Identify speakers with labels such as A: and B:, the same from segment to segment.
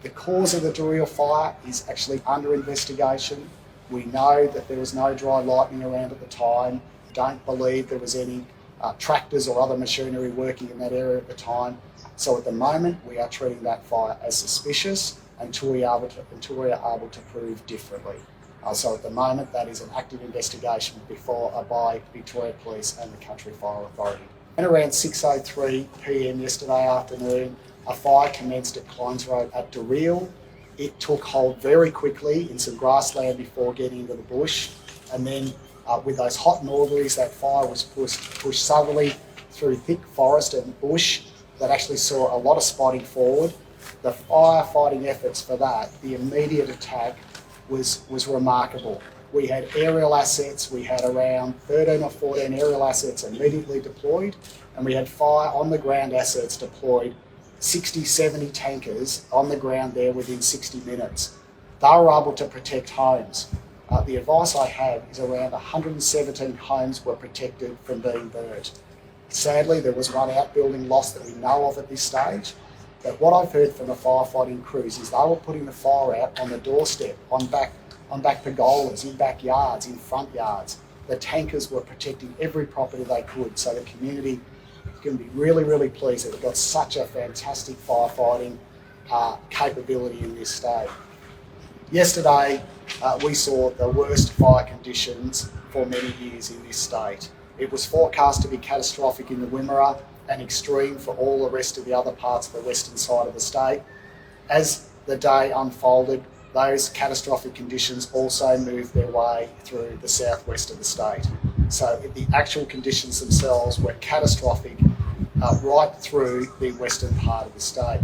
A: The cause of the Dereel fire is actually under investigation. We know that there was no dry lightning around at the time. Don't believe there was any tractors or other machinery working in that area at the time. So at the moment, we are treating that fire as suspicious until we are able to prove differently. So at the moment, that is an active investigation by Victoria Police and the Country Fire Authority. And around 6:03 p.m. yesterday afternoon, a fire commenced at Clynes Road at Dereel. It took hold very quickly in some grassland before getting into the bush, and then with those hot northerlies, that fire was pushed southerly through thick forest and bush that actually saw a lot of spotting forward. The firefighting efforts for that, the immediate attack, was remarkable. We had aerial assets, we had around 13 or 14 aerial assets immediately deployed, and we had fire on the ground assets deployed, 60, 70 tankers on the ground there within 60 minutes. They were able to protect homes. The advice I have is around 117 homes were protected from being burnt. Sadly, there was one outbuilding lost that we know of at this stage, but what I've heard from the firefighting crews is they were putting the fire out on the doorstep, on back pergolas, in backyards, in front yards. The tankers were protecting every property they could, so the community can be really, really pleased that we've got such a fantastic firefighting capability in this state. Yesterday, we saw the worst fire conditions for many years in this state. It was forecast to be catastrophic in the Wimmera and extreme for all the rest of the other parts of the western side of the state. As the day unfolded, those catastrophic conditions also moved their way through the southwest of the state. So the actual conditions themselves were catastrophic right through the western part of the state.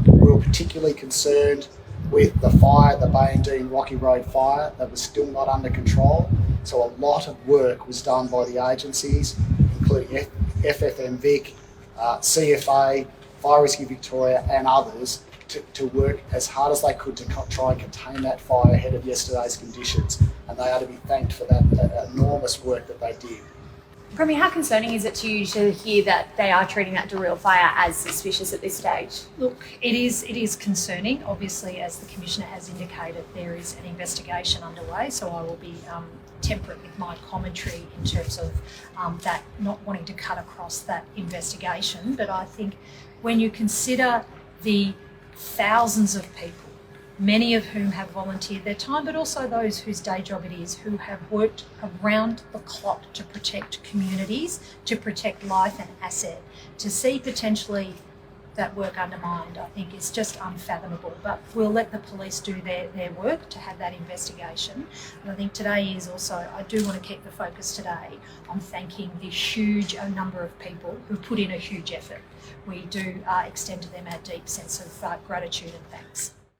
A: We were particularly concerned with the fire, the Bayandine Rocky Road fire, that was still not under control. So a lot of work was done by the agencies, including CFA and Vic, CFA, Fire Rescue Victoria and others, to work as hard as they could to try and contain that fire ahead of yesterday's conditions. And they are to be thanked for that enormous work that they did.
B: Premier, how concerning is it to you to hear that they are treating that Dereel fire as suspicious at this stage?
C: Look, it is concerning. Obviously, as the Commissioner has indicated, there is an investigation underway, so I will be temperate with my commentary in terms of that not wanting to cut across that investigation. But I think when you consider the thousands of people, many of whom have volunteered their time, but also those whose day job it is, who have worked around the clock to protect communities, to protect life and asset, to see potentially that work undermined, I think is just unfathomable. But we'll let the police do their work to have that investigation. And I think today is also, I do want to keep the focus today on thanking the huge number of people who put in a huge effort. We do extend to them our deep sense of gratitude and thanks.